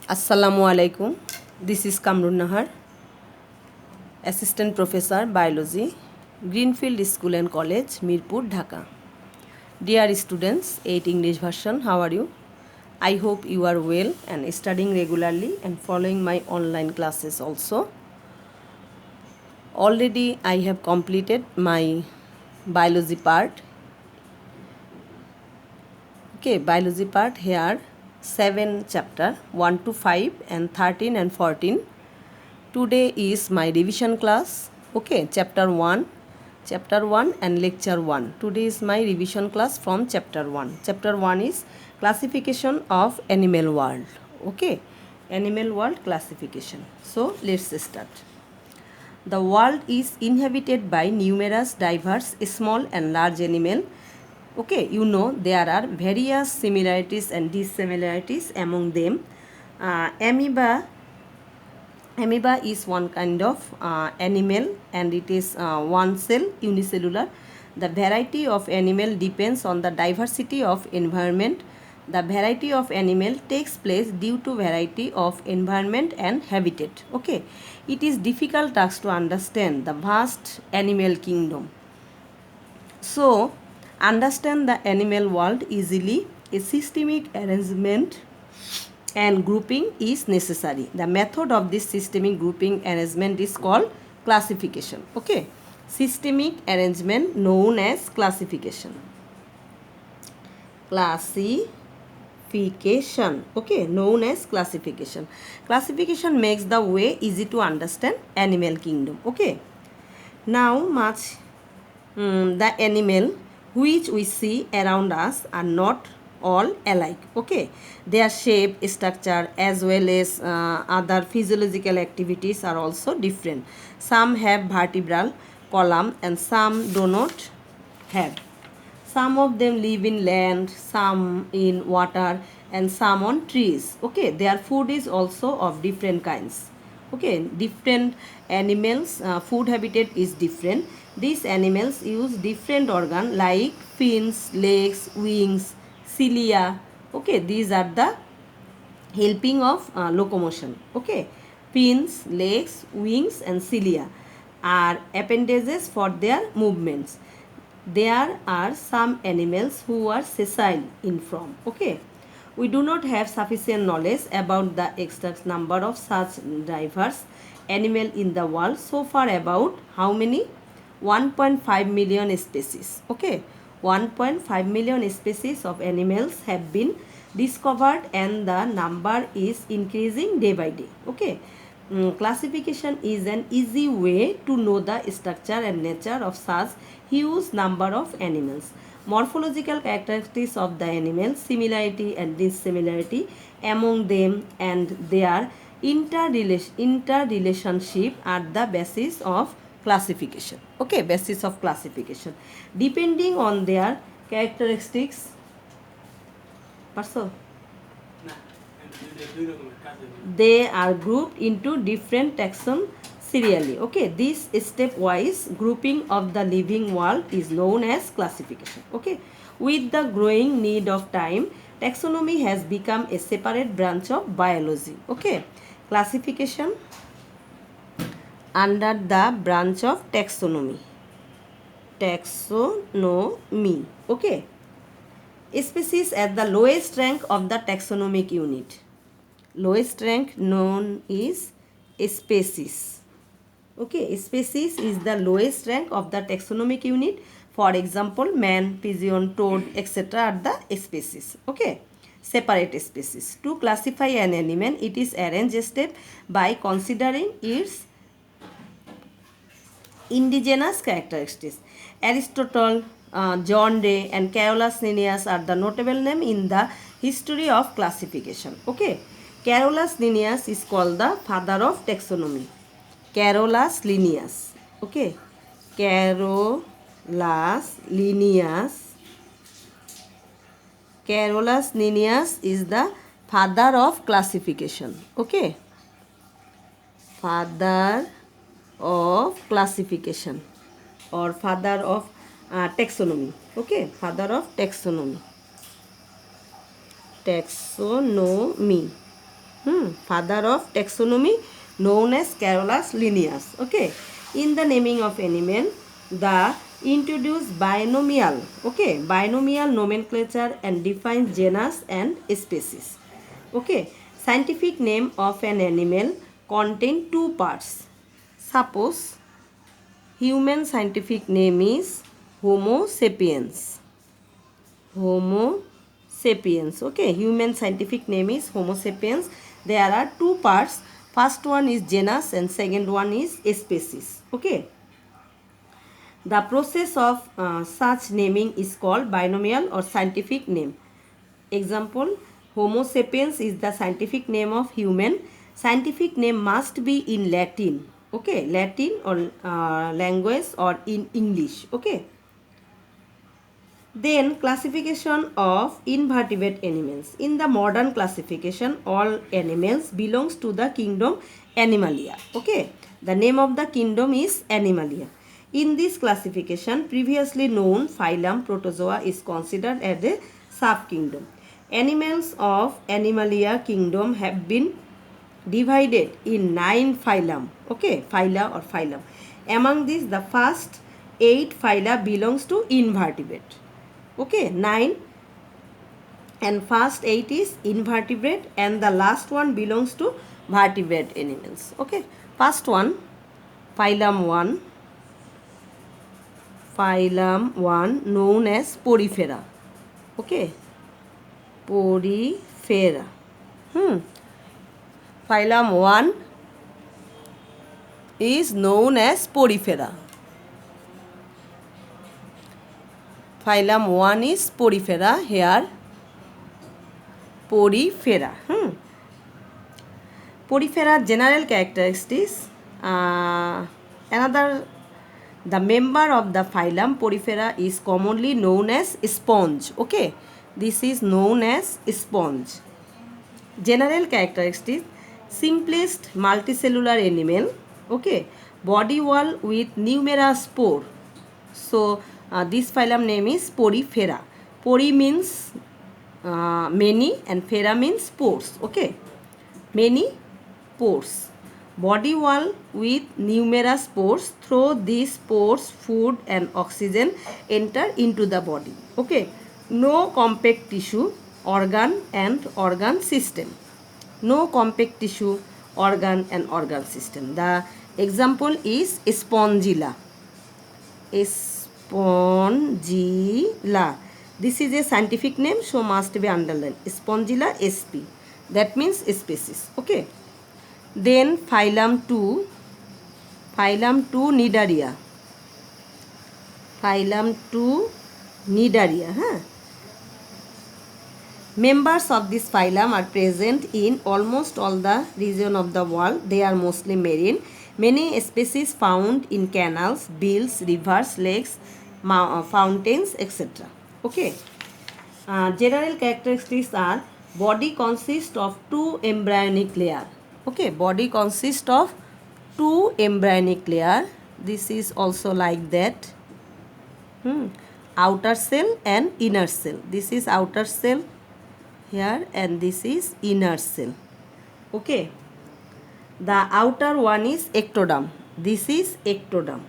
Assalamu alaikum. This is Kamrun Nahar, Assistant Professor Biology, Greenfield School and College, Mirpur, Dhaka. Dear students, 8 English version, how are you? I hope you are well and studying regularly and following my online classes also. Already I have completed my biology part. Okay, biology part here 7 chapter 1 to 5 and 13 and 14. Today is my revision class. Okay, chapter 1 and lecture 1. Today is my revision class from chapter 1. Chapter 1 is classification of animal world. Okay, animal world classification. So let's start. The world is inhabited by numerous diverse small and large animal. Okay, you know there are various similarities and dissimilarities among them. Amoeba is one kind of animal and it is one cell unicellular. The variety of animal depends on the diversity of environment. The variety of animal takes place due to variety of environment and habitat. Okay, it is difficult task to understand the vast animal kingdom. So, understand the animal world easily, a systemic arrangement and grouping is necessary. The method of this systemic grouping arrangement is called classification. Okay, systemic arrangement known as classification. Okay, known as classification. Classification makes the way easy to understand animal kingdom. Okay, now the animal which we see around us are not all alike. Okay, their shape, structure as well as other physiological activities are also different. Some have vertebral column and some do not have. Some of them live in land, some in water and some on trees. Okay, their food is also of different kinds. Okay, different animals food habitat is different. These animals use different organ like fins, legs, wings, cilia. Okay, these are the helping of locomotion. Okay, fins, legs, wings and cilia are appendages for their movements. There are some animals who are sessile in form. Okay, we do not have sufficient knowledge about the exact number of such diverse animal in the world. So far about how many? 1.5 million species. Okay, 1.5 million species of animals have been discovered and the number is increasing day by day. Okay, classification is an easy way to know the structure and nature of such huge number of animals. Morphological characteristics of the animals, similarity and dissimilarity among them and their interrelationship are the basis of classification. Okay, basis of classification. Depending on their characteristics, they are grouped into different taxon serially. Okay, this stepwise grouping of the living world is known as classification. Okay, with the growing need of time, taxonomy has become a separate branch of biology. Okay, classification under the branch of taxonomy. Okay, species at the lowest rank of the taxonomic unit. Lowest rank known is species. Okay, species is the lowest rank of the taxonomic unit. For example, man, pigeon, toad, etc. are the species. Okay, separate species. To classify an animal, it is arranged step by considering its indigenous characteristics. Aristotle, John Day and Carolus Linnaeus are the notable name in the history of classification. Okay, Carolus Linnaeus is called the father of taxonomy. Carolus Linnaeus. Okay, Carolus Linnaeus. Carolus Linnaeus is the father of classification. Okay, father of classification or father of taxonomy. Okay, father of taxonomy. Father of taxonomy, known as Carolus Linnaeus. Okay, in the naming of animal, the introduced binomial, okay, binomial nomenclature and defines genus and species. Okay, scientific name of an animal contain two parts. Suppose human scientific name is Homo sapiens. Homo sapiens. Okay, human scientific name is Homo sapiens. There are two parts. First one is genus and second one is species. Okay. The process of such naming is called binomial or scientific name. Example, Homo sapiens is the scientific name of human. Scientific name must be in Latin. Okay, Latin or language or in English. Okay. Then classification of invertebrate animals. In the modern classification, all animals belongs to the kingdom Animalia. Okay, the name of the kingdom is Animalia. In this classification, previously known phylum Protozoa is considered as a subkingdom. Animals of Animalia kingdom have been divided in 9 phylum. Okay, phyla or phylum. Among these, the first 8 phyla belongs to invertebrate. Okay, 9 and first 8 is invertebrate and the last one belongs to vertebrate animals. Okay, first one, phylum 1. Phylum 1 known as Porifera. Okay, Porifera. Phylum 1 is known as Porifera. Phylum 1 is Porifera. Here, Porifera. Porifera general characteristics. The member of the phylum Porifera is commonly known as sponge. Okay, this is known as sponge. General characteristics: simplest multicellular animal. Okay, body wall with numerous pore. So this phylum name is Porifera. Pori means many and fera means pores. Okay, many pores. Body wall with numerous pores. Through these pores, food and oxygen enter into the body. Okay, no compact tissue, organ and organ system. No compact tissue, organ and organ system. The example is Spongilla. Spongilla. This is a scientific name, so must be underlined. Spongilla sp. That means species. Okay. Then phylum 2. Phylum 2 Cnidaria. Phylum 2 Cnidaria. Members of this phylum are present in almost all the region of the world. They are mostly marine. Many species found in canals, bills, rivers, lakes, fountains, etc. Okay. General characteristics are body consists of 2 embryonic layer. Okay, body consists of 2 embryonic layer. This is also like that. Outer cell and inner cell. This is outer cell here and this is inner cell. Okay. The outer one is ectoderm. This is ectoderm.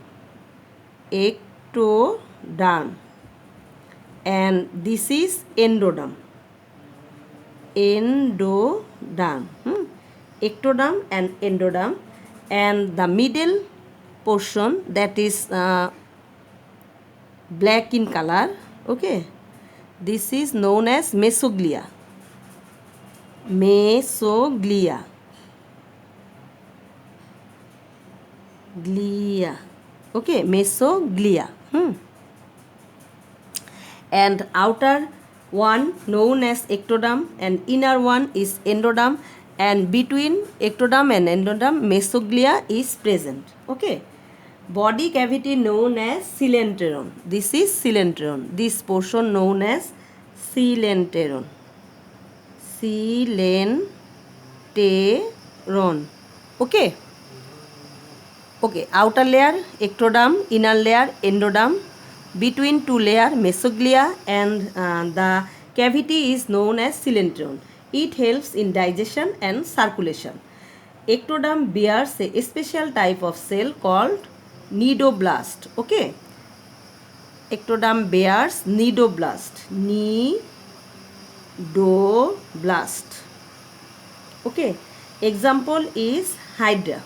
Ectoderm. And this is endoderm. Endoderm. Ectoderm and endoderm. And the middle portion, that is black in color. Okay. This is known as mesoglia. Mesoglia. Glia. Okay, mesoglia. And outer one known as ectoderm and inner one is endoderm, and between ectoderm and endoderm mesoglia is present. Okay. Body cavity known as coelenteron. This is coelenteron. This portion known as coelenteron. Coelenteron. Okay. Okay, outer layer ectoderm, inner layer endoderm, between two layer mesoglia, and the cavity is known as coelenteron. It helps in digestion and circulation. Ectoderm bears a special type of cell called nidoblast. Okay, ectoderm bears nidoblast. Nidoblast. Okay, example is Hydra.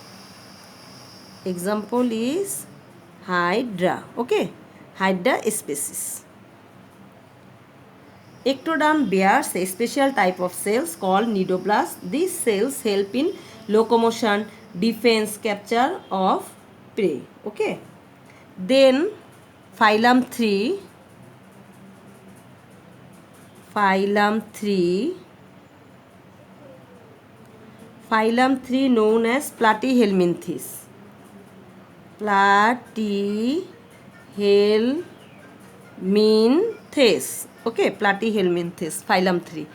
Example is Hydra. Okay, Hydra species. Ectoderm bears a special type of cells called nidoblast. These cells help in locomotion, defense, capture of prey. Okay. Then phylum 3. Phylum 3 known as Platyhelminthes. Platyhelminthes. Okay, Platyhelminthes, phylum 3.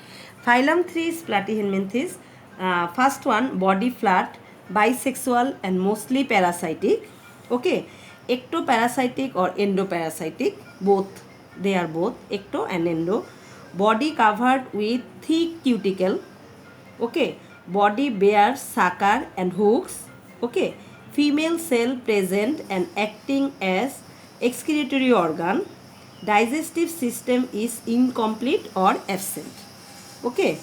Phylum 3 is Platyhelminthes. First one, body flat, bisexual and mostly parasitic. Okay, ectoparasitic or endoparasitic, both. They are both ecto and endo. Body covered with thick cuticle. Okay, body bears sucker and hooks. Okay, female cell present and acting as excretory organ. Digestive system is incomplete or absent. Okay,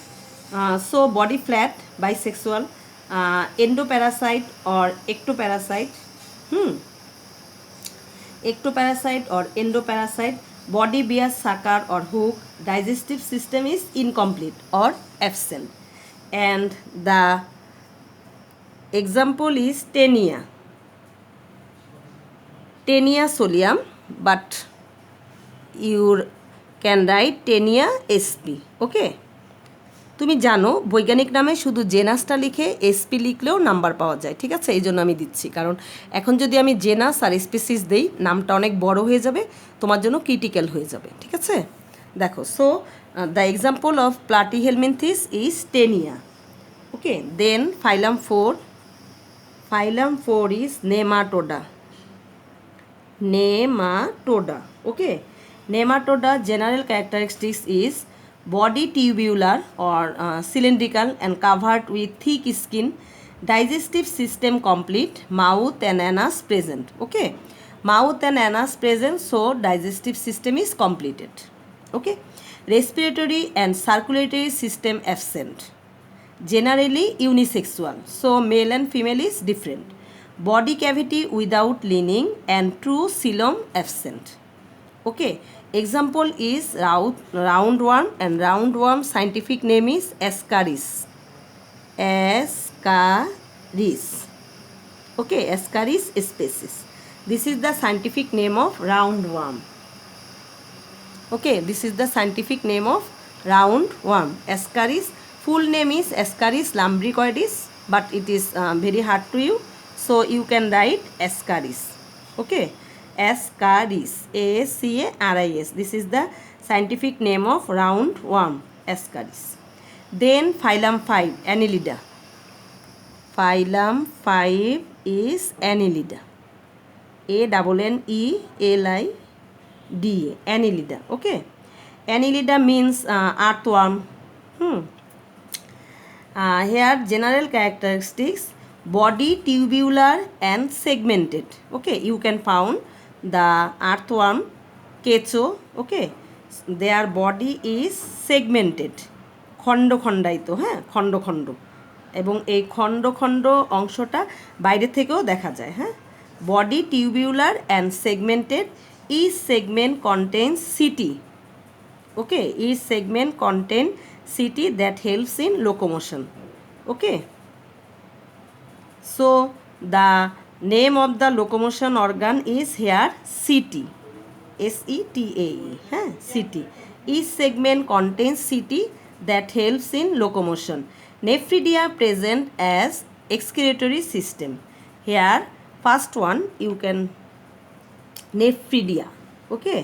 so body flat, bisexual, endoparasite or ectoparasite. Ectoparasite or endoparasite, body bears sucker or hook, digestive system is incomplete or absent. And the example is Taenia. Taenia solium, but you can write Taenia sp. Okay, তুমি জানো বৈজ্ঞানিক নামে শুধু জেনাসটা লিখে SP লিখলেও number পাওয়া যায়, ঠিক আছে? এই জন্য আমি দিচ্ছি, কারণ এখন যদি আমি জেনাস আর স্পিসিস দেই নামটা অনেক বড় হয়ে যাবে, তোমার জন্য ক্রিটিক্যাল হয়ে যাবে, ঠিক আছে? দেখো, so the example of platyhelminthes is taenia. Okay, then phylum 4. Phylum 4 is nematoda. Nematoda. Okay, nematoda general characteristics is body tubular or cylindrical and covered with thick skin, digestive system complete, mouth and anus present. Okay, mouth and anus present, so digestive system is completed. Okay, respiratory and circulatory system absent, generally unisexual, so male and female is different. Body cavity without lining and true coelom absent. Okay, example is roundworm, and roundworm scientific name is Ascaris. Ascaris. Okay, Ascaris species. This is the scientific name of roundworm. Okay, this is the scientific name of roundworm. Ascaris. Full name is Ascaris lumbricoides, but it is very hard to you. So you can write Ascaris. Okay, Ascaris, Acaris. This is the scientific name of roundworm, Ascaris. Then phylum 5, Annelida. Phylum 5 is Annelida. Annelida. Annelida. Okay, Annelida means earthworm. Here general characteristics: body tubular and segmented. Okay, you can found the earthworm kecho. Okay, their body is segmented, খণ্ড খণ্ডায়িত, হ্যাঁ, খণ্ড খণ্ড, এবং এই খণ্ড খণ্ড অংশটা বাইরে থেকেও দেখা যায়, হ্যাঁ। Body tubular and segmented, each segment contains setae. Okay, each segment contain setae that helps in locomotion. Okay, so the name of the locomotion organ is here CT. SETAE. CT. Each segment contains CT that helps in locomotion. Nephridia present as excretory system. Here first one you can nephridia. Okay,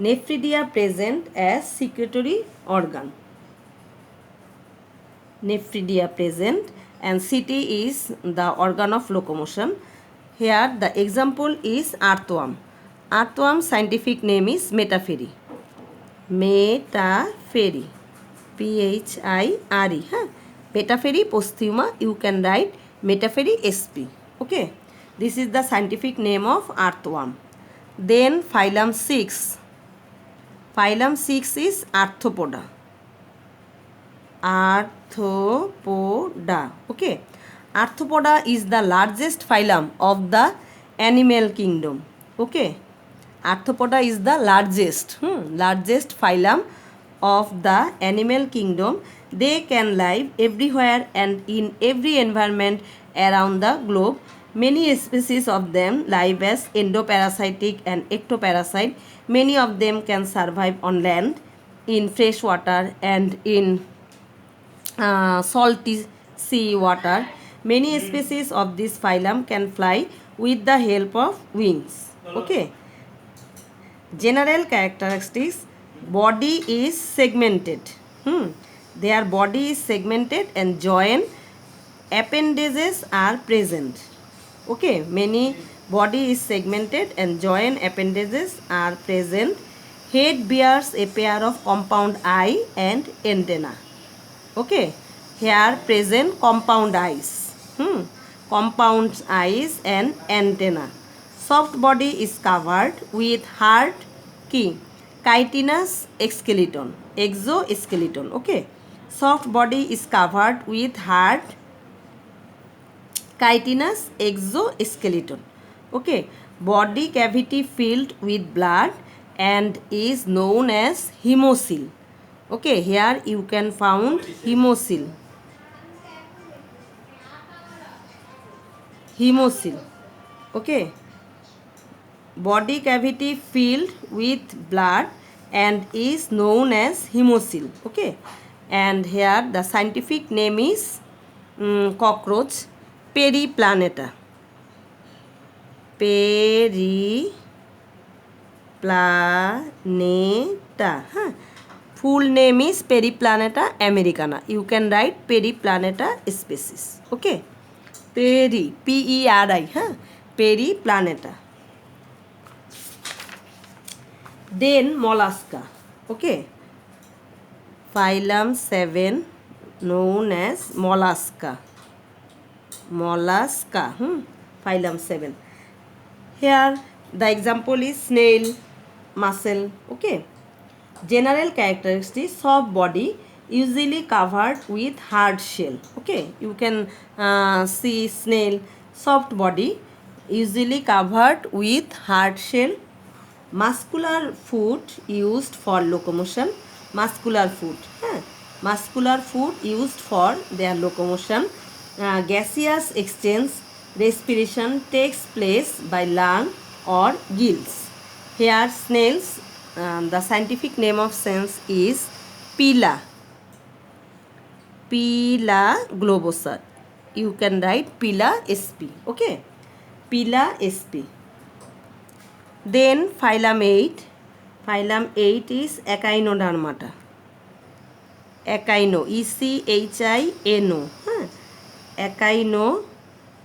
nephridia present as secretory organ. Nephridia present, and CT is the organ of locomotion. Here the example is earthworm. Earthworm scientific name is Metaphyry. Metaphyry. PHIRE, huh? Metaphyry posthuma, you can write Metaphyry SP. Okay, this is the scientific name of earthworm. Then phylum 6. Phylum 6 is Arthropoda. Arthropoda. Okay, Arthropoda is the largest phylum of the animal kingdom. Okay, Arthropoda is the largest phylum of the animal kingdom. They can live everywhere and in every environment around the globe. Many species of them live as endoparasitic and ectoparasite. Many of them can survive on land, in fresh water, and in salty sea water. Many species of this phylum can fly with the help of wings. Okay. General characteristics: body is segmented. Their body is segmented and joint appendages are present. Okay, many body is segmented and joint appendages are present. Head bears a pair of compound eye and antenna. Okay, here present compound eyes. Compound eyes and antenna. Soft body is covered with hard chitinous skeleton, exoskeleton. Okay, soft body is covered with hard chitinous exoskeleton. Okay, body cavity filled with blood and is known as hemocoel. Okay, here you can found hemocoel. Okay, body cavity filled with blood and is known as hemocoel. Okay, and here the scientific name is cockroach, Periplaneta. Periplaneta. Full name is Periplaneta americana. You can write Periplaneta species. Okay, Peri, P-E-R-I, Periplaneta. Then mollusca. Okay, phylum 7 known as mollusca. Phylum 7. Here the example is snail, mussel. Okay, general characteristics: soft body, usually covered with hard shell. Okay, you can see snail, soft body, usually covered with hard shell. Muscular foot used for locomotion. Muscular foot used for their locomotion. Gaseous exchange, respiration takes place by lung or gills. Here snails, the scientific name of snails is Pila globosa. You can write Pila sp. Okay, Pila sp. Then phylum 8. Phylum 8 is Echinodermata. Echino, E-C-H-I-N-O. Echino,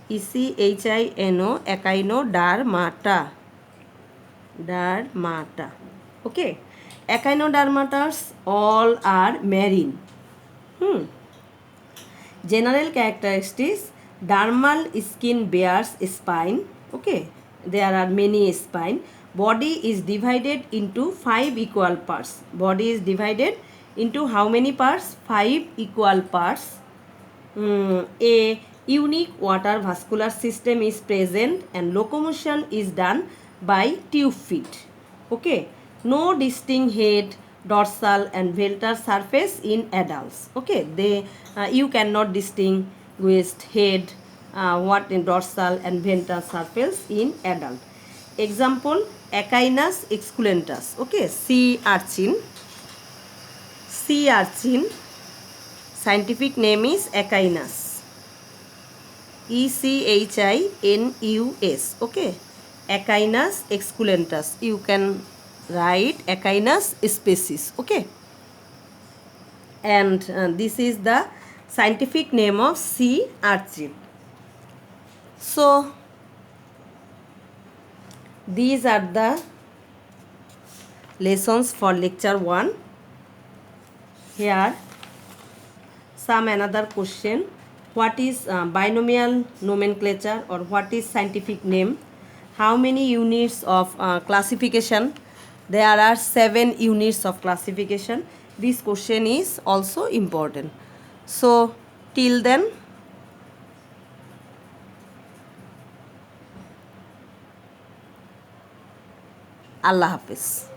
E-C-H-I-N-O, Echinodermata. Okay, Echinodermatas all are marine. General characteristics: dermal skin bears spine. Okay, there are many spine. Body is divided into 5 equal parts. Body is divided into how many parts? 5 equal parts. A unique water vascular system is present and locomotion is done by tube feet. Okay, no distinct head, dorsal and ventral surface in adults. Okay, you cannot distinguish head, what in dorsal and ventral surface in adult. Example: Echinus esculentus. Okay, sea urchin. Scientific name is Echinus. E-C-H-I-N-U-S. Okay, Echinus esculentus. You can write Echinus species. Okay, and this is the scientific name of sea urchin. So these are the lessons for lecture 1. Here some another question. What is binomial nomenclature, or what is scientific name? How many units of classification? There are 7 units of classification. This question is also important. So till then, Allah Hafiz.